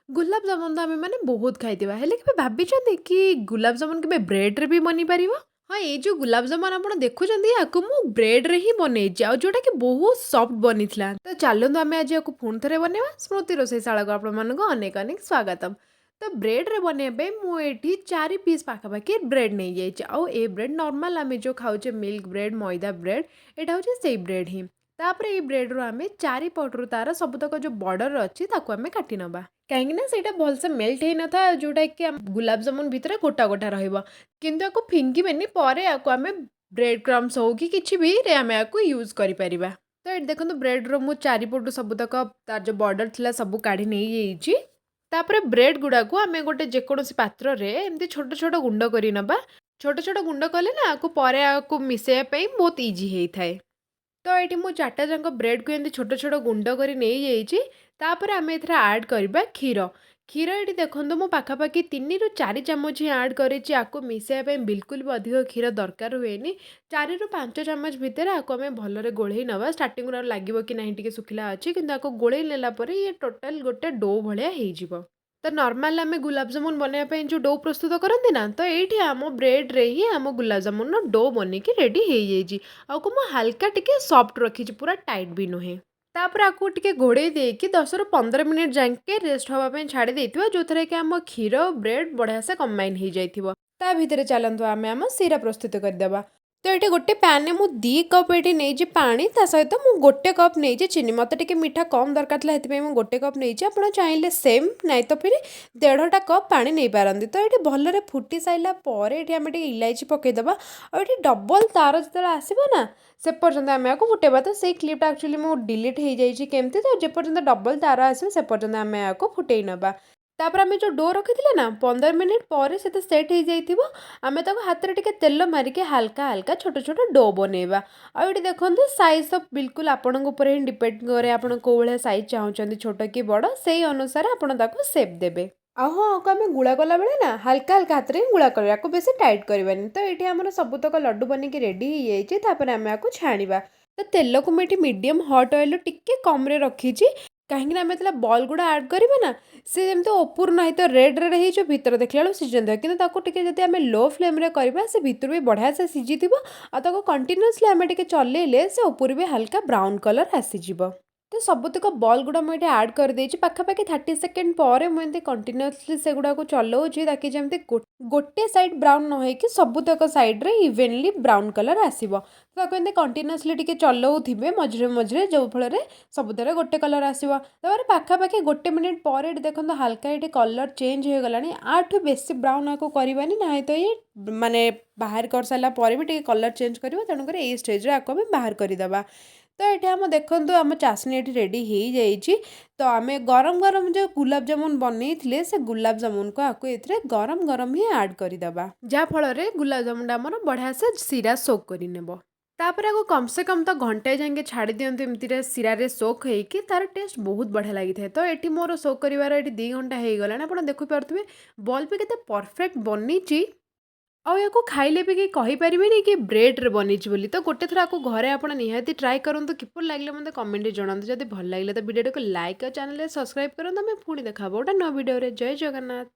गुलाब जामुन तो आमेମାନେ ବହୁତ ଖାଇଥିବା। ହେଲେ କେବେ ଭାବିଛନ୍ତି କି ଗୁଲାବ ଜାମୁନ କେବେ ବ୍ରେଡରେ ବି ବନିପାରିବ? ହଁ, ଏଇ ଯୋଉ ଗୁଲାବ ଜାମୁନ ଆପଣ ଦେଖୁଛନ୍ତି ୟାକୁ ମୁଁ ବ୍ରେଡରେ ହିଁ ବନେଇଛି ଆଉ ଯୋଉଟାକି ବହୁତ ସଫ୍ଟ ବନିଥିଲା। ତ ଚାଲନ୍ତୁ ଆମେ ଆଜି ୟାକୁ ପୁଣି ଥରେ ବନେଇବା। ସ୍ମୃତି ରୋଷେଇଶାଳାକୁ ଆପଣମାନଙ୍କୁ ଅନେକ ଅନେକ ସ୍ୱାଗତମ। ତ ବ୍ରେଡରେ ବନେଇବା ପାଇଁ ମୁଁ ଏଠି 4 ପିସ୍ ପାଖାପାଖି ବ୍ରେଡ ନେଇଯାଇଛି। ଆଉ ଏ ବ୍ରେଡ ନର୍ମାଲ ଆମେ ଯୋଉ ଖାଉଛେ ମିଲ୍କ ବ୍ରେଡ, ମଇଦା ବ୍ରେଡ, ଏଇଟା ହଉଛି ସେଇ ବ୍ରେଡ ହିଁ। ତାପରେ ଏଇ ବ୍ରେଡରୁ ଆମେ ଚାରିପଟରୁ ତାର ସବୁତକ ଯୋଉ ବର୍ଡର ଅଛି ତାକୁ ଆମେ କାଟି ନବା। କାହିଁକି ନା ସେଇଟା ଭଲସେ ମେଲ୍ଟ ହେଇନଥାଏ ଯୋଉଟାକି ଗୁଲାବ ଜାମୁନ ଭିତରେ ଗୋଟା ଗୋଟା ରହିବ। କିନ୍ତୁ ୟାକୁ ଫିଙ୍ଗିବେନି, ପରେ ୟାକୁ ଆମେ ବ୍ରେଡ କ୍ରମ୍ସ ହଉ କି କିଛି ବିରେ ଆମେ ୟାକୁ ୟୁଜ୍ କରିପାରିବା। ତ ଏଠି ଦେଖନ୍ତୁ ବ୍ରେଡର ମୁଁ ଚାରିପଟୁ ସବୁତକ ତାର ଯୋଉ ବର୍ଡର ଥିଲା ସବୁ କାଢ଼ି ନେଇଯାଇଛି। ତାପରେ ବ୍ରେଡ ଗୁଡାକୁ ଆମେ ଗୋଟେ ଯେକୌଣସି ପାତ୍ରରେ ଏମିତି ଛୋଟ ଛୋଟ ଗୁଣ୍ଡ କରି ନେବା। ଛୋଟ ଛୋଟ ଗୁଣ୍ଡ କଲେ ନା ୟାକୁ ପରେ ୟାକୁ ମିଶାଇବା ପାଇଁ ବହୁତ ଇଜି ହେଇଥାଏ। ତ ଏଇଠି ମୁଁ 4ଟା ଯାକ ବ୍ରେଡକୁ ଏମିତି ଛୋଟ ଛୋଟ ଗୁଣ୍ଡ କରି ନେଇଯାଇଛି। ତାପରେ ଆମେ ଏଥିରେ ଆଡ୍ କରିବା କ୍ଷୀର। କ୍ଷୀର ଏଠି ଦେଖନ୍ତୁ ମୁଁ ପାଖାପାଖି 3ରୁ 4 ଚାମଚ ହିଁ ଆଡ୍ କରିଛି। ୟାକୁ ମିଶାଇବା ପାଇଁ ବିଲକୁଲ ବି ଅଧିକ କ୍ଷୀର ଦରକାର ହୁଏନି। 4ରୁ 5 ଚାମଚ ଭିତରେ ୟାକୁ ଆମେ ଭଲରେ ଗୋଳେଇ ନେବା। ଷ୍ଟାର୍ଟିଂରୁ ଲାଗିବ କି ନାହିଁ ଟିକେ ଶୁଖିଲା ଅଛି, କିନ୍ତୁ ୟାକୁ ଗୋଳେଇ ନେଲା ପରେ ଇଏ ଟୋଟାଲ ଗୋଟେ ଡୋ ଭଳିଆ ହେଇଯିବ। ତ ନର୍ମାଲ ଆମେ ଗୁଲାବ ଜାମୁନ ବନେଇବା ପାଇଁ ଯୋଉ ଡୋ ପ୍ରସ୍ତୁତ କରନ୍ତି ନା, ତ ଏଇଠି ଆମ ବ୍ରେଡରେ ହିଁ ଆମ ଗୁଲାବ ଜାମୁନର ଡୋ ବନିକି ରେଡି ହେଇଯାଇଛି। ଆଉ ମୁଁ ହାଲକା ଟିକେ ସଫ୍ଟ ରଖିଛି, ପୁରା ଟାଇଟ୍ ବି ନୁହେଁ। ତାପରେ ଆକୁ ଟିକେ ଘୋଡ଼େଇ ଦେଇକି 10ରୁ 15 ମିନିଟ୍ ଯାକେ ରେଷ୍ଟ ହେବା ପାଇଁ ଛାଡ଼ି ଦେଇଥିବା, ଯୋଉଥିରେ କି ଆମ କ୍ଷୀର ବ୍ରେଡ ବଢ଼ିଆ ସେ କମ୍ବାଇନ୍ ହେଇଯାଇଥିବ। ତା ଭିତରେ ଚାଲନ୍ତୁ ଆମେ ଆମ ସିରା ପ୍ରସ୍ତୁତ କରିଦେବା। ତ ଏଠି ଗୋଟେ ପ୍ୟାନରେ ମୁଁ 2 କପ୍ ଏଠି ନେଇଛି ପାଣି, ତା ସହିତ ମୁଁ 1 କପ୍ ନେଇଛି ଚିନି। ମୋତେ ଟିକେ ମିଠା କମ୍ ଦରକାର ଥିଲା, ସେଥିପାଇଁ ମୁଁ 1 କପ୍ ନେଇଛି। ଆପଣ ଚାହିଁଲେ ସେମ୍ ନାଇଁ ତ ଫିର 1.5ଟା କପ୍ ପାଣି ନେଇପାରନ୍ତି। ତ ଏଠି ଭଲରେ ଫୁଟି ସାରିଲା ପରେ ଏଠି ଆମେ ଟିକେ ଇଲାଇଚି ପକେଇଦେବା। ଆଉ ଏଠି ଡବଲ ତାର ଯେତେବେଳେ ଆସିବ ନା, ସେ ପର୍ଯ୍ୟନ୍ତ ଆମେ ୟାକୁ ଫୁଟେଇବା। ତ ସେଇ କ୍ଲିପ୍ଟା ଆକ୍ଚୁଆଲି ମୁଁ ଡିଲିଟ୍ ହେଇଯାଇଛି କେମିତି, ତ ଯେପର୍ଯ୍ୟନ୍ତ ଡବଲ ତାର ଆସିବ ସେ ପର୍ଯ୍ୟନ୍ତ ଆମେ ୟାକୁ ଫୁଟେଇ ନେବା। ତାପରେ ଆମେ ଯୋଉ ଡୋ ରଖିଥିଲେ ନା, 15 ମିନିଟ୍ ପରେ ସେଟା ସେଟ୍ ହେଇଯାଇଥିବ। ଆମେ ତାକୁ ହାତରେ ଟିକେ ତେଲ ମାରିକି ହାଲକା ହାଲକା ଛୋଟ ଛୋଟ ଡୋ ବନେଇବା। ଆଉ ଏଠି ଦେଖନ୍ତୁ ସାଇଜ୍ ତ ବିଲକୁଲ ଆପଣଙ୍କ ଉପରେ ହିଁ ଡିପେଣ୍ଡ କରେ, ଆପଣ କୋଉ ଭଳିଆ ସାଇଜ୍ ଚାହୁଁଛନ୍ତି, ଛୋଟ କି ବଡ଼, ସେଇ ଅନୁସାରେ ଆପଣ ତାକୁ ସେପ୍ ଦେବେ। ଆଉ ହଁ, ଆକୁ ଆମେ ଗୁଳା କଲାବେଳେ ନା ହାଲକା ହାଲକା ହାତରେ ହିଁ ଗୁଳା କରିବା, ଆକୁ ବେଶୀ ଟାଇଟ୍ କରିବାନି। ତ ଏଠି ଆମର ସବୁତକ ଲଡୁ ବନିକି ରେଡ଼ି ହେଇଯାଇଛି। ତାପରେ ଆମେ ଆକୁ ଛାଣିବା। ତ ତେଲକୁ ମୁଁ ଏଠି ମିଡ଼ିୟମ୍ ହଟ୍ ଅଏଲ୍ ଟିକେ କମ୍ରେ ରଖିଛି, କାହିଁକିନା ଆମେ ଯେତେବେଳେ ବଲ୍ ଗୁଡ଼ା ଆଡ଼୍ କରିବା ନା, ସେ ଯେମିତି ଉପରୁ ନାହିଁ ତ ରେଡ୍ ରେଡ୍ ହେଇଯିବ, ଭିତରେ ଦେଖିଲା ବେଳକୁ ସିଝିନଥିବ। କିନ୍ତୁ ତାକୁ ଟିକେ ଯଦି ଆମେ ଲୋ ଫ୍ଲେମ୍ରେ କରିବା, ସେ ଭିତରୁ ବି ବଢ଼ିଆ ସେ ସିଝିଥିବ। ଆଉ ତାକୁ କଣ୍ଟିନ୍ୟୁଅସଲି ଆମେ ଟିକେ ଚଲେଇଲେ ସେ ଉପରୁ ବି ହାଲକା ବ୍ରାଉନ୍ କଲର୍ ଆସିଯିବ। ତ ସବୁତକ ବଲ୍ ଗୁଡ଼ା ମୁଁ ଏଠି ଆଡ଼୍ କରିଦେଇଛି। ପାଖାପାଖି 30 ସେକେଣ୍ଡ ପରେ ମୁଁ ଏମିତି କଣ୍ଟିନ୍ୟୁଅସଲି ସେଗୁଡ଼ାକୁ ଚଲାଉଛି, ତାକି ଯେମିତି ଗୋଟେ ସାଇଡ଼୍ ବ୍ରାଉନ୍ ନ ହେଇକି ସବୁତକ ସାଇଡ଼୍ରେ ଇଭେନଲି ବ୍ରାଉନ୍ କଲର୍ ଆସିବ। ତ ତାକୁ ଏମିତି କଣ୍ଟିନ୍ୟୁଅସଲି ଟିକେ ଚଲାଉଥିବେ ମଝିରେ ମଝିରେ, ଯେଉଁ ଫଳରେ ସବୁଥିରେ ଗୋଟେ କଲର୍ ଆସିବ। ତାପରେ ପାଖାପାଖି 1 ମିନିଟ୍ ପରେ ଏଠି ଦେଖନ୍ତୁ ହାଲକା ଏଠି କଲର୍ ଚେଞ୍ଜ ହେଇଗଲାଣି। ଆଠୁ ବେଶୀ ବ୍ରାଉନ୍ ଆକୁ କରିବାନି, ନାହିଁ ତ ଇଏ ମାନେ ବାହାର କରିସାରିଲା ପରେ ବି ଟିକେ କଲର୍ ଚେଞ୍ଜ କରିବ। ତେଣୁକରି ଏଇ ଷ୍ଟେଜ୍ରେ ଆକୁ ଆମେ ବାହାର କରିଦେବା। ତ ଏଠି ଆମ ଦେଖନ୍ତୁ ଆମ ଚାଶନି ଏଠି ରେଡ଼ି ହେଇଯାଇଛି। ତ ଆମେ ଗରମ ଗରମ ଯେଉଁ ଗୁଲାବ ଜାମୁନ ବନେଇଥିଲେ, ସେ ଗୁଲାବ ଜାମୁନକୁ ଆକୁ ଏଥିରେ ଗରମ ଗରମ ହିଁ ଆଡ଼୍ କରିଦେବା, ଯାହାଫଳରେ ଗୁଲାବ ଜାମୁନଟା ଆମର ବଢ଼ିଆ ସେ ଶିରା ସୋକ୍ କରିନେବ। ତାପରେ ଆକୁ କମ୍ ସେ କମ୍ ତ ଘଣ୍ଟାଏ ଯାକେ ଛାଡ଼ି ଦିଅନ୍ତୁ ଏମିତିରେ ଶିରାରେ ସୋକ୍ ହେଇକି, ତାର ଟେଷ୍ଟ ବହୁତ ବଢ଼ିଆ ଲାଗିଥାଏ। ତ ଏଠି ମୋର ସୋକ୍ କରିବାର ଏଠି 2 ଘଣ୍ଟା ହେଇଗଲାଣି। ଆପଣ ଦେଖିପାରୁଥିବେ ବଲ୍ ବି କେତେ ପରଫେକ୍ଟ ବନିଛି। ଆଉ ୟାକୁ ଖାଇଲେ ବି କେହି କହିପାରିବେନି କି ବ୍ରେଡରେ ବନିଛି ବୋଲି। ତ ଗୋଟେ ଥର ଆକୁ ଘରେ ଆପଣ ନିହାତି ଟ୍ରାଏ କରନ୍ତୁ। କିପରି ଲାଗିଲା ମୋତେ କମେଣ୍ଟରେ ଜଣାନ୍ତୁ। ଯଦି ଭଲ ଲାଗିଲା ତ ଭିଡ଼ିଓଟାକୁ ଲାଇକ୍ ଆଉ ଚ୍ୟାନେଲରେ ସବସ୍କ୍ରାଇବ୍ କରନ୍ତୁ। ଆମେ ପୁଣି ଦେଖା ହବ ଗୋଟେ ନୂଆ ଭିଡ଼ିଓରେ। ଜୟ ଜଗନ୍ନାଥ।